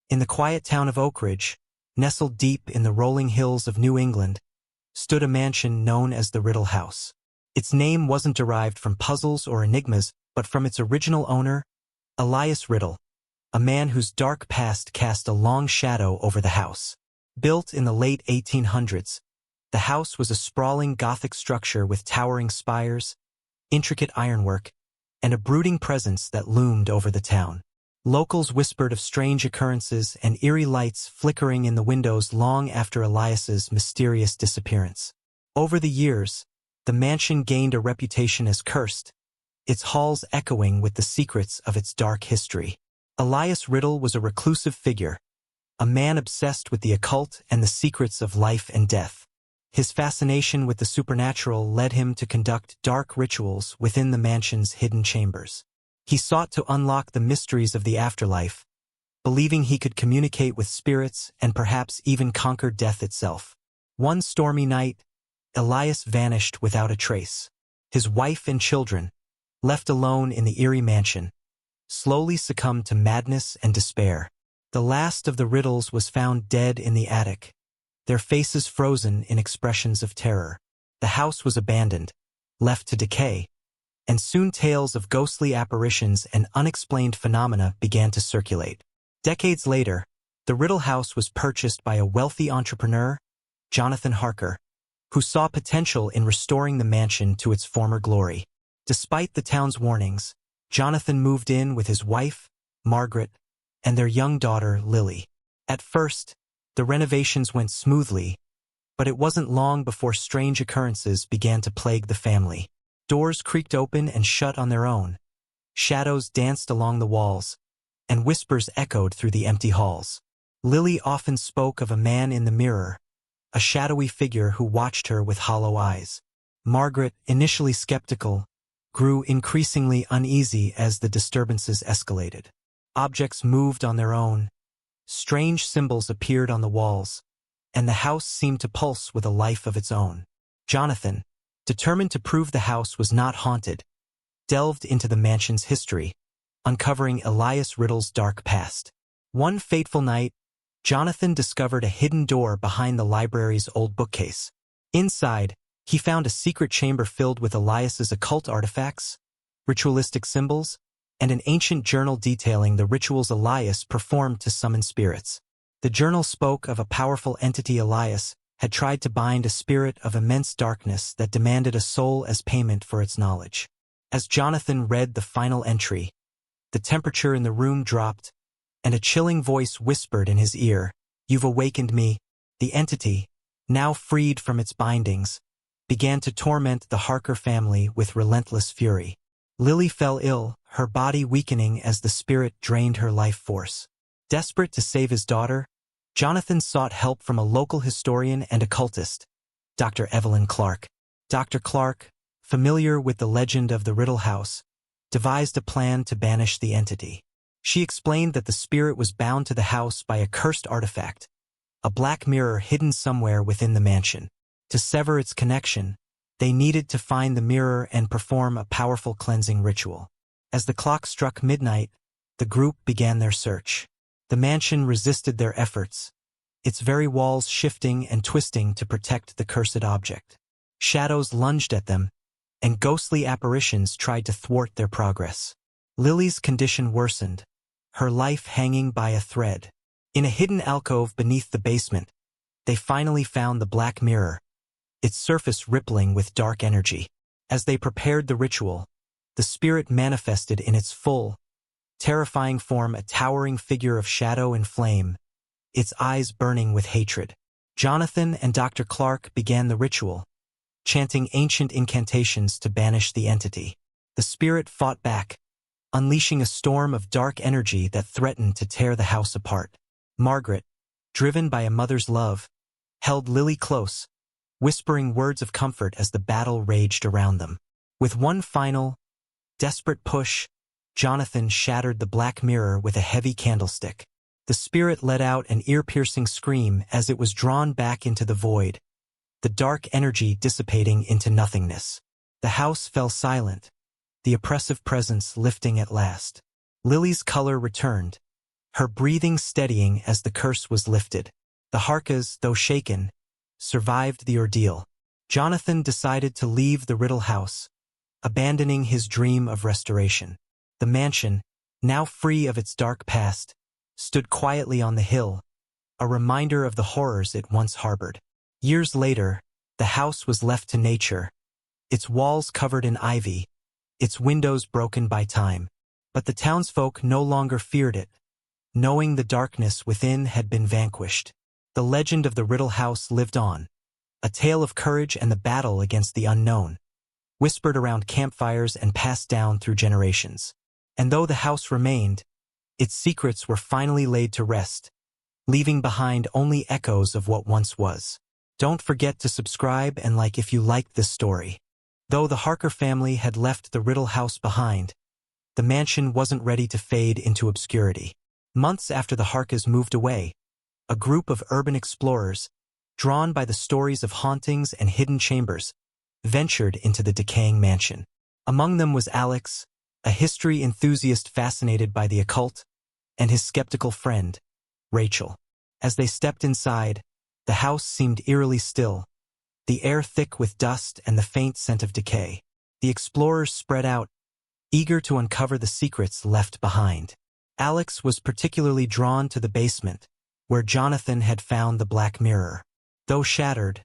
In the quiet town of Oakridge, nestled deep in the rolling hills of New England, stood a mansion known as the Riddle House. Its name wasn't derived from puzzles or enigmas, but from its original owner, Elias Riddle, a man whose dark past cast a long shadow over the house. Built in the late 1800s, the house was a sprawling Gothic structure with towering spires, intricate ironwork, and a brooding presence that loomed over the town. Locals whispered of strange occurrences and eerie lights flickering in the windows long after Elias's mysterious disappearance. Over the years, the mansion gained a reputation as cursed, its halls echoing with the secrets of its dark history. Elias Riddle was a reclusive figure, a man obsessed with the occult and the secrets of life and death. His fascination with the supernatural led him to conduct dark rituals within the mansion's hidden chambers. He sought to unlock the mysteries of the afterlife, believing he could communicate with spirits and perhaps even conquer death itself. One stormy night, Elias vanished without a trace. His wife and children, left alone in the eerie mansion, slowly succumbed to madness and despair. The last of the Riddles was found dead in the attic, their faces frozen in expressions of terror. The house was abandoned, left to decay, and soon tales of ghostly apparitions and unexplained phenomena began to circulate. Decades later, the Riddle House was purchased by a wealthy entrepreneur, Jonathan Harker, who saw potential in restoring the mansion to its former glory. Despite the town's warnings, Jonathan moved in with his wife, Margaret, and their young daughter, Lily. At first, the renovations went smoothly, but it wasn't long before strange occurrences began to plague the family. Doors creaked open and shut on their own, shadows danced along the walls, and whispers echoed through the empty halls. Lily often spoke of a man in the mirror, a shadowy figure who watched her with hollow eyes. Margaret, initially skeptical, grew increasingly uneasy as the disturbances escalated. Objects moved on their own, strange symbols appeared on the walls, and the house seemed to pulse with a life of its own. Jonathan, determined to prove the house was not haunted, delved into the mansion's history, uncovering Elias Riddle's dark past. One fateful night, Jonathan discovered a hidden door behind the library's old bookcase. Inside, he found a secret chamber filled with Elias's occult artifacts, ritualistic symbols, and an ancient journal detailing the rituals Elias performed to summon spirits. The journal spoke of a powerful entity Elias had tried to bind a spirit of immense darkness that demanded a soul as payment for its knowledge. As Jonathan read the final entry, the temperature in the room dropped, and a chilling voice whispered in his ear, "You've awakened me." The entity, now freed from its bindings, began to torment the Harker family with relentless fury. Lily fell ill, her body weakening as the spirit drained her life force. Desperate to save his daughter, Jonathan sought help from a local historian and occultist, Dr. Evelyn Clark. Dr. Clark, familiar with the legend of the Riddle House, devised a plan to banish the entity. She explained that the spirit was bound to the house by a cursed artifact, a black mirror hidden somewhere within the mansion. To sever its connection, they needed to find the mirror and perform a powerful cleansing ritual. As the clock struck midnight, the group began their search. The mansion resisted their efforts, its very walls shifting and twisting to protect the cursed object. Shadows lunged at them, and ghostly apparitions tried to thwart their progress. Lily's condition worsened, her life hanging by a thread. In a hidden alcove beneath the basement, they finally found the black mirror, its surface rippling with dark energy. As they prepared the ritual, the spirit manifested in its full, terrifying form, a towering figure of shadow and flame, its eyes burning with hatred. Jonathan and Dr. Clark began the ritual, chanting ancient incantations to banish the entity. The spirit fought back, unleashing a storm of dark energy that threatened to tear the house apart. Margaret, driven by a mother's love, held Lily close, whispering words of comfort as the battle raged around them. With one final, desperate push, Jonathan shattered the black mirror with a heavy candlestick. The spirit let out an ear-piercing scream as it was drawn back into the void, the dark energy dissipating into nothingness. The house fell silent, the oppressive presence lifting at last. Lily's color returned, her breathing steadying as the curse was lifted. The Harkas, though shaken, survived the ordeal. Jonathan decided to leave the Riddle House, abandoning his dream of restoration. The mansion, now free of its dark past, stood quietly on the hill, a reminder of the horrors it once harbored. Years later, the house was left to nature, its walls covered in ivy, its windows broken by time. But the townsfolk no longer feared it, knowing the darkness within had been vanquished. The legend of the Riddle House lived on, a tale of courage and the battle against the unknown, whispered around campfires and passed down through generations. And though the house remained, its secrets were finally laid to rest, leaving behind only echoes of what once was. Don't forget to subscribe and like if you liked this story. Though the Harker family had left the Riddle House behind, the mansion wasn't ready to fade into obscurity. Months after the Harkas moved away, a group of urban explorers, drawn by the stories of hauntings and hidden chambers, ventured into the decaying mansion. Among them was Alex, a history enthusiast fascinated by the occult, and his skeptical friend, Rachel. As they stepped inside, the house seemed eerily still, the air thick with dust and the faint scent of decay. The explorers spread out, eager to uncover the secrets left behind. Alex was particularly drawn to the basement, where Jonathan had found the black mirror. Though shattered,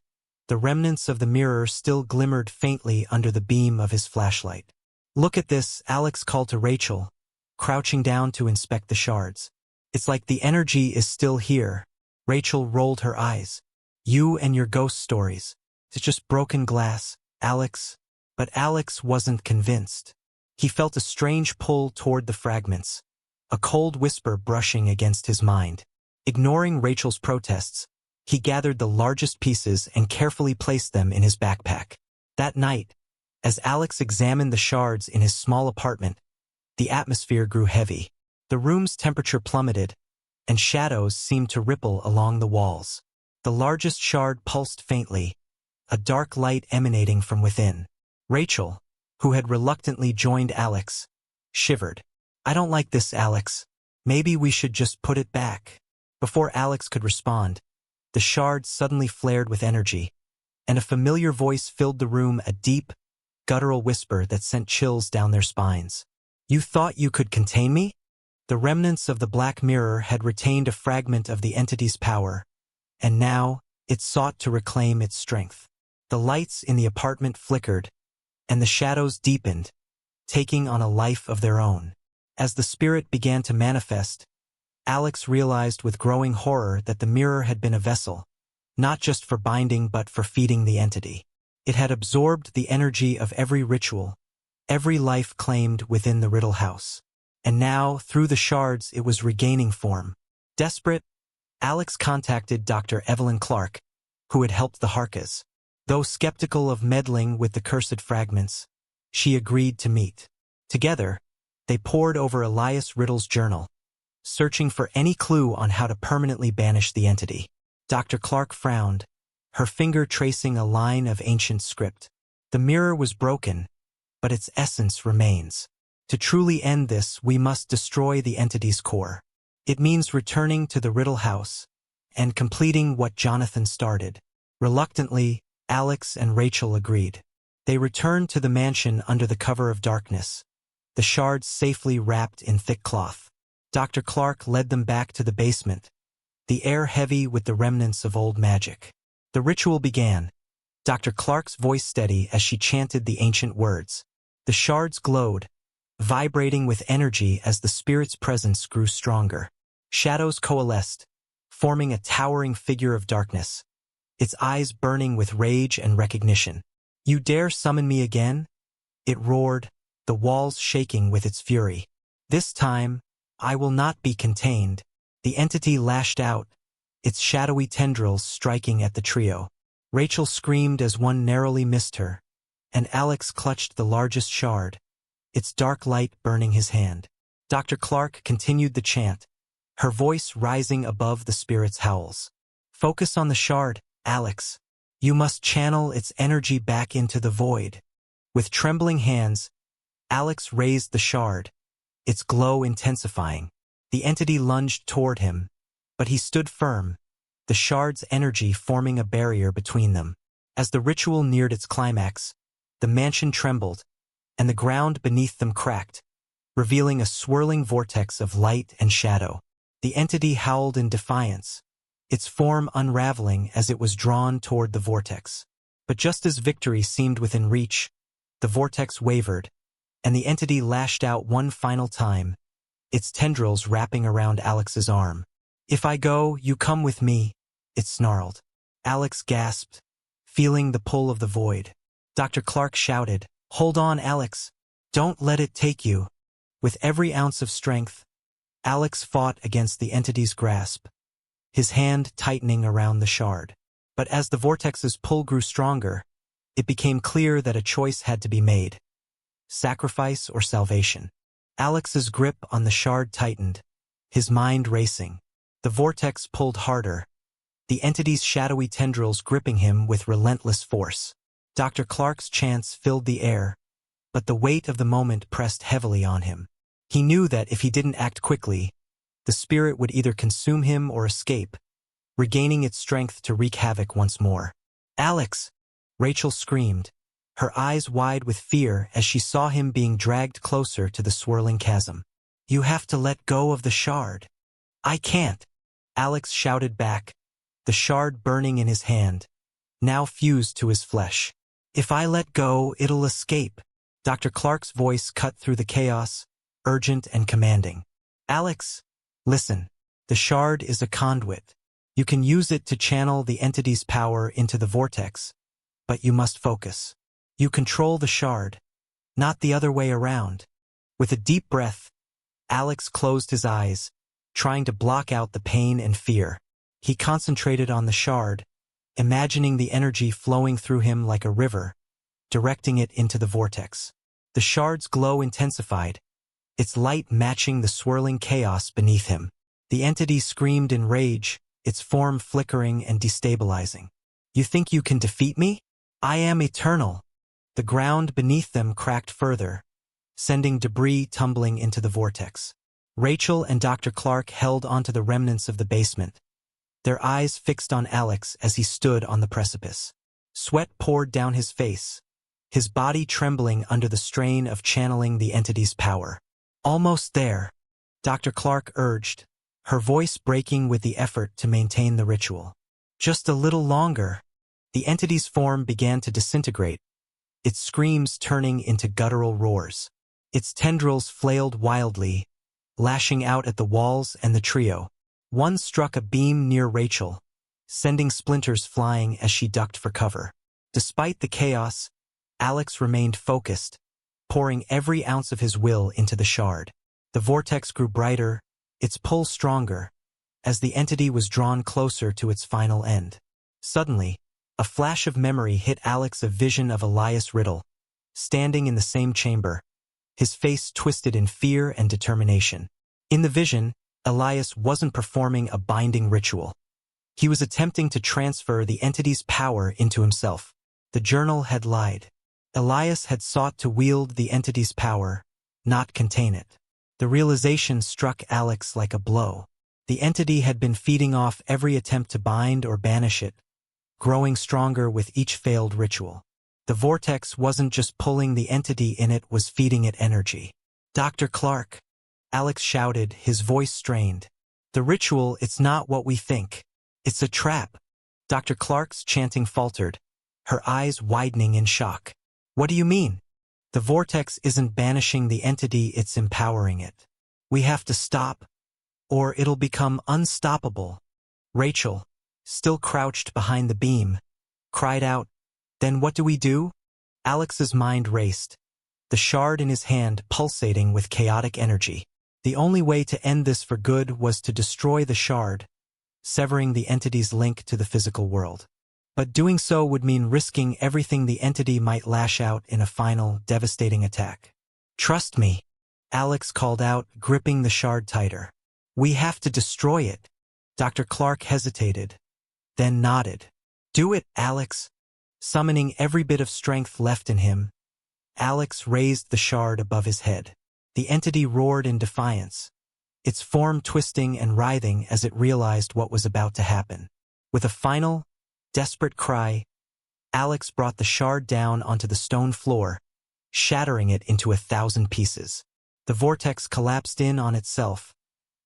the remnants of the mirror still glimmered faintly under the beam of his flashlight. "Look at this," Alex called to Rachel, crouching down to inspect the shards. "It's like the energy is still here." Rachel rolled her eyes. "You and your ghost stories. It's just broken glass, Alex." But Alex wasn't convinced. He felt a strange pull toward the fragments, a cold whisper brushing against his mind. Ignoring Rachel's protests, he gathered the largest pieces and carefully placed them in his backpack. That night, as Alex examined the shards in his small apartment, the atmosphere grew heavy. The room's temperature plummeted, and shadows seemed to ripple along the walls. The largest shard pulsed faintly, a dark light emanating from within. Rachel, who had reluctantly joined Alex, shivered. "I don't like this, Alex. Maybe we should just put it back." Before Alex could respond, the shard suddenly flared with energy, and a familiar voice filled the room, a deep, guttural whisper that sent chills down their spines. "You thought you could contain me?" The remnants of the black mirror had retained a fragment of the entity's power, and now it sought to reclaim its strength. The lights in the apartment flickered, and the shadows deepened, taking on a life of their own. As the spirit began to manifest, Alex realized with growing horror that the mirror had been a vessel, not just for binding but for feeding the entity. It had absorbed the energy of every ritual, every life claimed within the Riddle House. And now, through the shards, it was regaining form. Desperate, Alex contacted Dr. Evelyn Clark, who had helped the Harkas. Though skeptical of meddling with the cursed fragments, she agreed to meet. Together, they pored over Elias Riddle's journal, searching for any clue on how to permanently banish the entity. Dr. Clark frowned, her finger tracing a line of ancient script. The mirror was broken, but its essence remains. To truly end this, we must destroy the entity's core. It means returning to the Riddle House and completing what Jonathan started. Reluctantly, Alex and Rachel agreed. They returned to the mansion under the cover of darkness, the shards safely wrapped in thick cloth. Dr. Clark led them back to the basement, the air heavy with the remnants of old magic. The ritual began, Dr. Clark's voice steady as she chanted the ancient words. The shards glowed, vibrating with energy as the spirit's presence grew stronger. Shadows coalesced, forming a towering figure of darkness, its eyes burning with rage and recognition. "You dare summon me again?" it roared, the walls shaking with its fury. "This time, I will not be contained." The entity lashed out, its shadowy tendrils striking at the trio. Rachel screamed as one narrowly missed her, and Alex clutched the largest shard, its dark light burning his hand. Dr. Clark continued the chant, her voice rising above the spirit's howls. "Focus on the shard, Alex. You must channel its energy back into the void." With trembling hands, Alex raised the shard, its glow intensifying. The entity lunged toward him, but he stood firm, the shard's energy forming a barrier between them. As the ritual neared its climax, the mansion trembled, and the ground beneath them cracked, revealing a swirling vortex of light and shadow. The entity howled in defiance, its form unraveling as it was drawn toward the vortex. But just as victory seemed within reach, the vortex wavered, and the entity lashed out one final time, its tendrils wrapping around Alex's arm. "If I go, you come with me," it snarled. Alex gasped, feeling the pull of the void. Dr. Clark shouted, "Hold on, Alex. Don't let it take you." With every ounce of strength, Alex fought against the entity's grasp, his hand tightening around the shard. But as the vortex's pull grew stronger, it became clear that a choice had to be made: sacrifice or salvation. Alex's grip on the shard tightened, his mind racing. The vortex pulled harder, the entity's shadowy tendrils gripping him with relentless force. Dr. Clark's chants filled the air, but the weight of the moment pressed heavily on him. He knew that if he didn't act quickly, the spirit would either consume him or escape, regaining its strength to wreak havoc once more. "Alex!" Rachel screamed, her eyes wide with fear as she saw him being dragged closer to the swirling chasm. "You have to let go of the shard." "I can't," Alex shouted back, the shard burning in his hand, now fused to his flesh. "If I let go, it'll escape." Dr. Clark's voice cut through the chaos, urgent and commanding. "Alex, listen. The shard is a conduit. You can use it to channel the entity's power into the vortex, but you must focus. You control the shard, not the other way around." With a deep breath, Alex closed his eyes, trying to block out the pain and fear. He concentrated on the shard, imagining the energy flowing through him like a river, directing it into the vortex. The shard's glow intensified, its light matching the swirling chaos beneath him. The entity screamed in rage, its form flickering and destabilizing. "You think you can defeat me? I am eternal." The ground beneath them cracked further, sending debris tumbling into the vortex. Rachel and Dr. Clark held onto the remnants of the basement, their eyes fixed on Alex as he stood on the precipice. Sweat poured down his face, his body trembling under the strain of channeling the entity's power. "Almost there," Dr. Clark urged, her voice breaking with the effort to maintain the ritual. "Just a little longer." The entity's form began to disintegrate, its screams turning into guttural roars. Its tendrils flailed wildly, lashing out at the walls and the trio. One struck a beam near Rachel, sending splinters flying as she ducked for cover. Despite the chaos, Alex remained focused, pouring every ounce of his will into the shard. The vortex grew brighter, its pull stronger, as the entity was drawn closer to its final end. Suddenly, a flash of memory hit Alex, a vision of Elias Riddle, standing in the same chamber, his face twisted in fear and determination. In the vision, Elias wasn't performing a binding ritual. He was attempting to transfer the entity's power into himself. The journal had lied. Elias had sought to wield the entity's power, not contain it. The realization struck Alex like a blow. The entity had been feeding off every attempt to bind or banish it, growing stronger with each failed ritual. The vortex wasn't just pulling the entity in, it was feeding it energy. "Dr. Clark," Alex shouted, his voice strained. "The ritual, it's not what we think. It's a trap." Dr. Clark's chanting faltered, her eyes widening in shock. "What do you mean?" "The vortex isn't banishing the entity, it's empowering it. We have to stop, or it'll become unstoppable." Rachel, still crouched behind the beam, cried out, "Then what do we do?" Alex's mind raced, the shard in his hand pulsating with chaotic energy. The only way to end this for good was to destroy the shard, severing the entity's link to the physical world. But doing so would mean risking everything. The entity might lash out in a final, devastating attack. "Trust me," Alex called out, gripping the shard tighter. "We have to destroy it." Dr. Clark hesitated, then nodded. "Do it, Alex." Summoning every bit of strength left in him, Alex raised the shard above his head. The entity roared in defiance, its form twisting and writhing as it realized what was about to happen. With a final, desperate cry, Alex brought the shard down onto the stone floor, shattering it into 1,000 pieces. The vortex collapsed in on itself,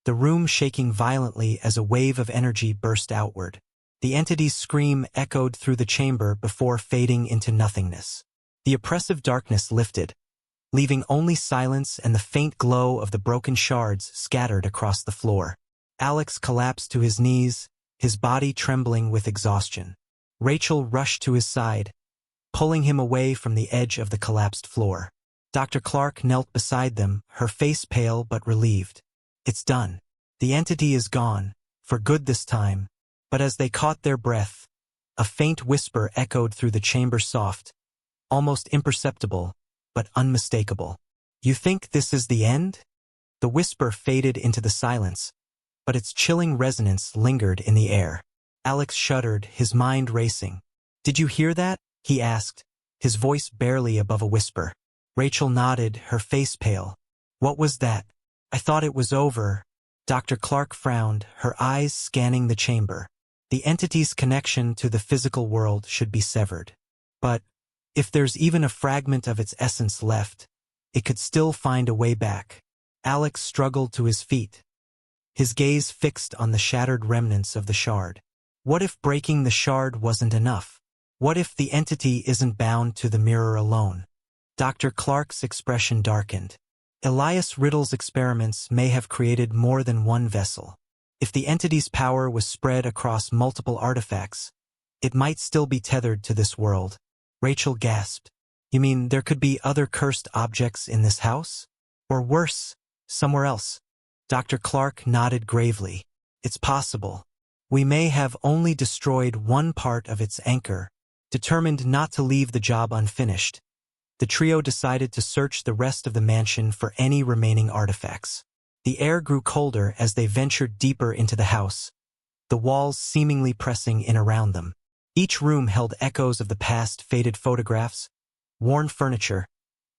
the room shaking violently as a wave of energy burst outward. The entity's scream echoed through the chamber before fading into nothingness. The oppressive darkness lifted, leaving only silence and the faint glow of the broken shards scattered across the floor. Alex collapsed to his knees, his body trembling with exhaustion. Rachel rushed to his side, pulling him away from the edge of the collapsed floor. Dr. Clark knelt beside them, her face pale but relieved. It's done. The entity is gone, for good this time. But as they caught their breath, a faint whisper echoed through the chamber, soft, almost imperceptible, but unmistakable. You think this is the end? The whisper faded into the silence, but its chilling resonance lingered in the air. Alex shuddered, his mind racing. Did you hear that? He asked, his voice barely above a whisper. Rachel nodded, her face pale. What was that? I thought it was over. Dr. Clark frowned, her eyes scanning the chamber. The entity's connection to the physical world should be severed. But if there's even a fragment of its essence left, it could still find a way back. Alex struggled to his feet, his gaze fixed on the shattered remnants of the shard. What if breaking the shard wasn't enough? What if the entity isn't bound to the mirror alone? Dr. Clark's expression darkened. Elias Riddle's experiments may have created more than one vessel. If the entity's power was spread across multiple artifacts, it might still be tethered to this world. Rachel gasped. You mean there could be other cursed objects in this house? Or worse, somewhere else? Dr. Clark nodded gravely. It's possible. We may have only destroyed one part of its anchor. Determined not to leave the job unfinished, the trio decided to search the rest of the mansion for any remaining artifacts. The air grew colder as they ventured deeper into the house, the walls seemingly pressing in around them. Each room held echoes of the past, faded photographs, worn furniture,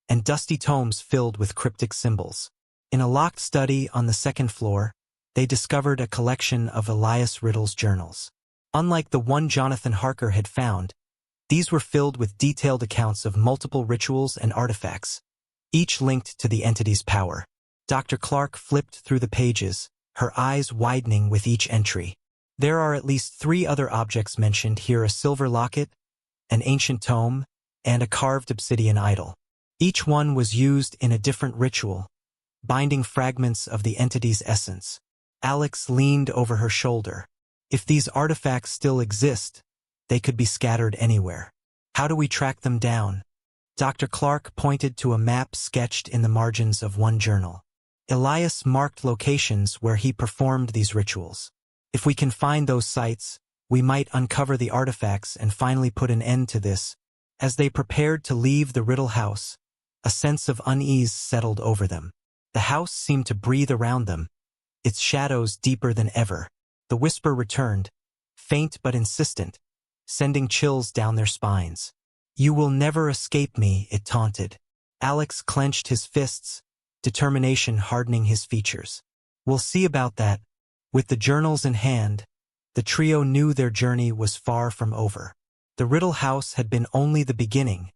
and dusty tomes filled with cryptic symbols. In a locked study on the second floor, they discovered a collection of Elias Riddle's journals. Unlike the one Jonathan Harker had found, these were filled with detailed accounts of multiple rituals and artifacts, each linked to the entity's power. Dr. Clark flipped through the pages, her eyes widening with each entry. There are at least 3 other objects mentioned here: a silver locket, an ancient tome, and a carved obsidian idol. Each one was used in a different ritual, binding fragments of the entity's essence. Alex leaned over her shoulder. If these artifacts still exist, they could be scattered anywhere. How do we track them down? Dr. Clark pointed to a map sketched in the margins of one journal. Elias marked locations where he performed these rituals. If we can find those sites, we might uncover the artifacts and finally put an end to this. As they prepared to leave the Riddle House, a sense of unease settled over them. The house seemed to breathe around them, its shadows deeper than ever. The whisper returned, faint but insistent, sending chills down their spines. You will never escape me, it taunted. Alex clenched his fists, determination hardening his features. We'll see about that. With the journals in hand, the trio knew their journey was far from over. The Riddle House had been only the beginning,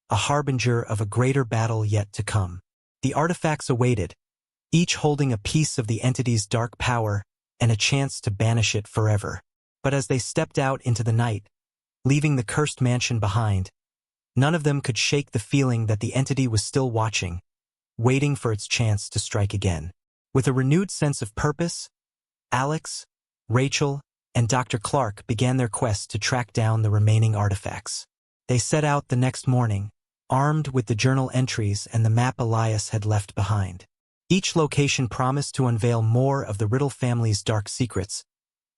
a harbinger of a greater battle yet to come. The artifacts awaited, each holding a piece of the entity's dark power and a chance to banish it forever. But as they stepped out into the night, leaving the cursed mansion behind, none of them could shake the feeling that the entity was still watching, waiting for its chance to strike again. With a renewed sense of purpose, Alex, Rachel, and Dr. Clark began their quest to track down the remaining artifacts. They set out the next morning, armed with the journal entries and the map Elias had left behind. Each location promised to unveil more of the Riddle family's dark secrets,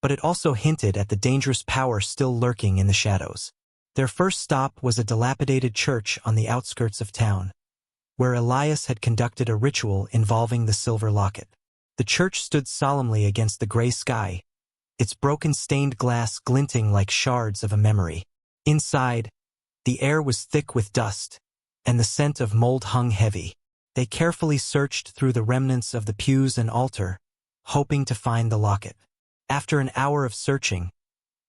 but it also hinted at the dangerous power still lurking in the shadows. Their first stop was a dilapidated church on the outskirts of town, where Elias had conducted a ritual involving the silver locket. The church stood solemnly against the gray sky, its broken stained glass glinting like shards of a memory. Inside, the air was thick with dust, and the scent of mold hung heavy. They carefully searched through the remnants of the pews and altar, hoping to find the locket. After an hour of searching,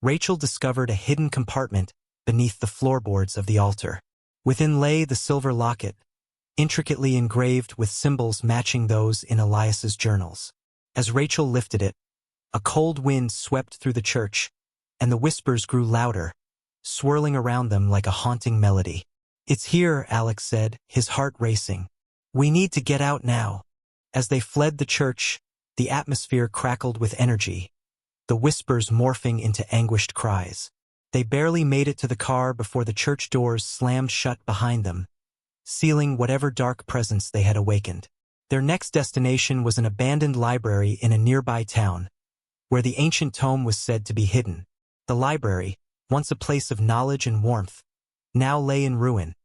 Rachel discovered a hidden compartment beneath the floorboards of the altar. Within lay the silver locket, intricately engraved with symbols matching those in Elias's journals. As Rachel lifted it, a cold wind swept through the church, and the whispers grew louder, swirling around them like a haunting melody. "It's here," Alex said, his heart racing. "We need to get out now." As they fled the church, the atmosphere crackled with energy, the whispers morphing into anguished cries. They barely made it to the car before the church doors slammed shut behind them, sealing whatever dark presence they had awakened. Their next destination was an abandoned library in a nearby town, where the ancient tome was said to be hidden. The library, once a place of knowledge and warmth, now lay in ruin,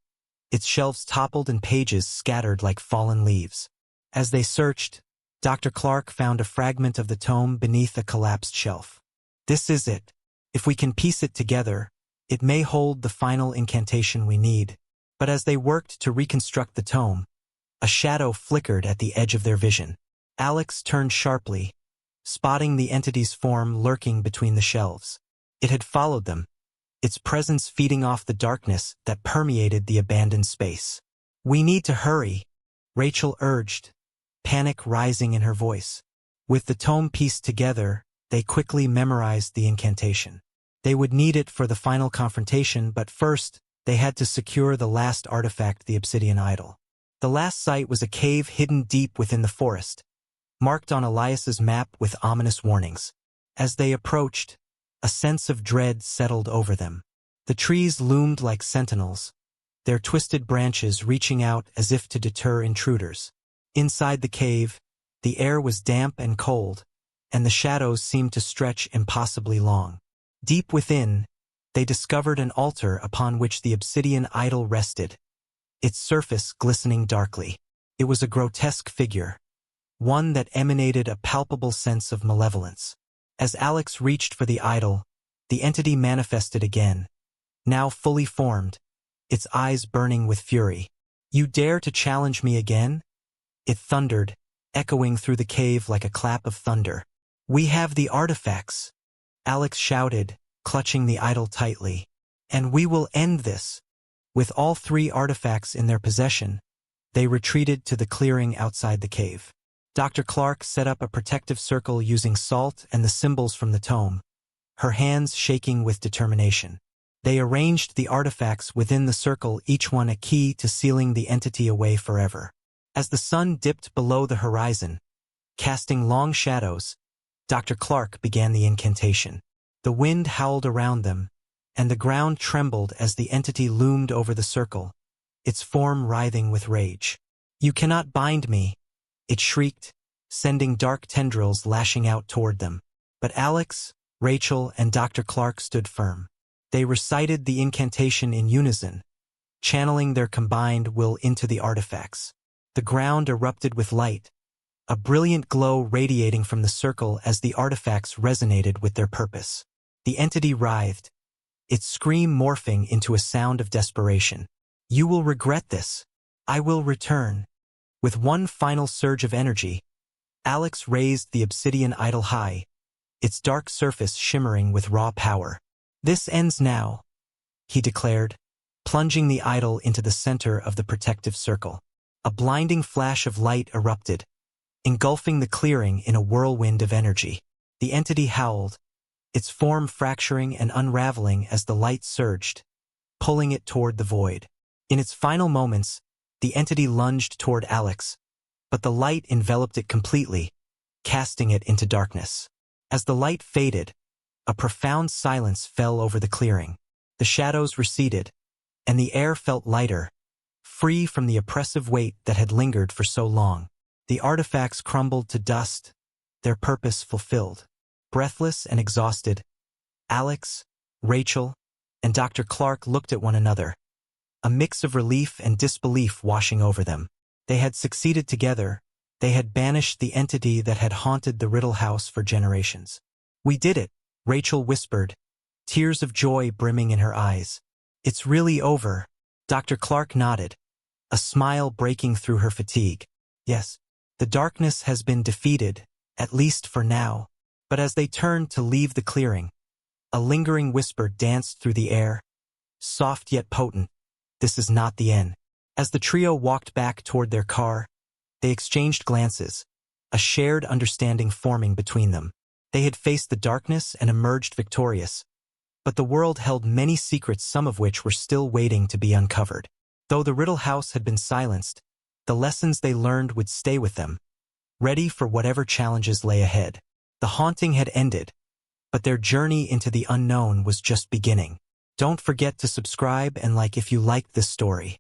its shelves toppled and pages scattered like fallen leaves. As they searched, Dr. Clark found a fragment of the tome beneath a collapsed shelf. "This is it. If we can piece it together, it may hold the final incantation we need." But as they worked to reconstruct the tome, a shadow flickered at the edge of their vision. Alex turned sharply, spotting the entity's form lurking between the shelves. It had followed them, its presence feeding off the darkness that permeated the abandoned space. "We need to hurry," Rachel urged, panic rising in her voice. With the tome pieced together, they quickly memorized the incantation. They would need it for the final confrontation, but first, they had to secure the last artifact, the obsidian idol. The last site was a cave hidden deep within the forest, marked on Elias's map with ominous warnings. As they approached, a sense of dread settled over them. The trees loomed like sentinels, their twisted branches reaching out as if to deter intruders. Inside the cave, the air was damp and cold, and the shadows seemed to stretch impossibly long. Deep within, they discovered an altar upon which the obsidian idol rested, its surface glistening darkly. It was a grotesque figure, one that emanated a palpable sense of malevolence. As Alex reached for the idol, the entity manifested again, now fully formed, its eyes burning with fury. "You dare to challenge me again?" It thundered, echoing through the cave like a clap of thunder. "We have the artifacts," Alex shouted, clutching the idol tightly. "And we will end this." With all three artifacts in their possession, they retreated to the clearing outside the cave. Dr. Clark set up a protective circle using salt and the symbols from the tome, her hands shaking with determination. They arranged the artifacts within the circle, each one a key to sealing the entity away forever. As the sun dipped below the horizon, casting long shadows, Dr. Clark began the incantation. The wind howled around them, and the ground trembled as the entity loomed over the circle, its form writhing with rage. "You cannot bind me," it shrieked, sending dark tendrils lashing out toward them. But Alex, Rachel, and Dr. Clark stood firm. They recited the incantation in unison, channeling their combined will into the artifacts. The ground erupted with light, a brilliant glow radiating from the circle as the artifacts resonated with their purpose. The entity writhed, its scream morphing into a sound of desperation. "You will regret this. I will return." With one final surge of energy, Alex raised the obsidian idol high, its dark surface shimmering with raw power. "This ends now," he declared, plunging the idol into the center of the protective circle. A blinding flash of light erupted, engulfing the clearing in a whirlwind of energy. The entity howled, its form fracturing and unraveling as the light surged, pulling it toward the void. In its final moments, the entity lunged toward Alex, but the light enveloped it completely, casting it into darkness. As the light faded, a profound silence fell over the clearing. The shadows receded, and the air felt lighter, free from the oppressive weight that had lingered for so long. The artifacts crumbled to dust, their purpose fulfilled. Breathless and exhausted, Alex, Rachel, and Dr. Clark looked at one another, a mix of relief and disbelief washing over them. They had succeeded together. They had banished the entity that had haunted the Riddle House for generations. "We did it," Rachel whispered, tears of joy brimming in her eyes. "It's really over." Dr. Clark nodded, a smile breaking through her fatigue. "Yes, the darkness has been defeated, at least for now. But as they turned to leave the clearing, a lingering whisper danced through the air, soft yet potent. This is not the end. As the trio walked back toward their car, they exchanged glances, a shared understanding forming between them. They had faced the darkness and emerged victorious, but the world held many secrets, some of which were still waiting to be uncovered. Though the Riddle House had been silenced, the lessons they learned would stay with them, ready for whatever challenges lay ahead. The haunting had ended, but their journey into the unknown was just beginning. Don't forget to subscribe and like if you liked this story.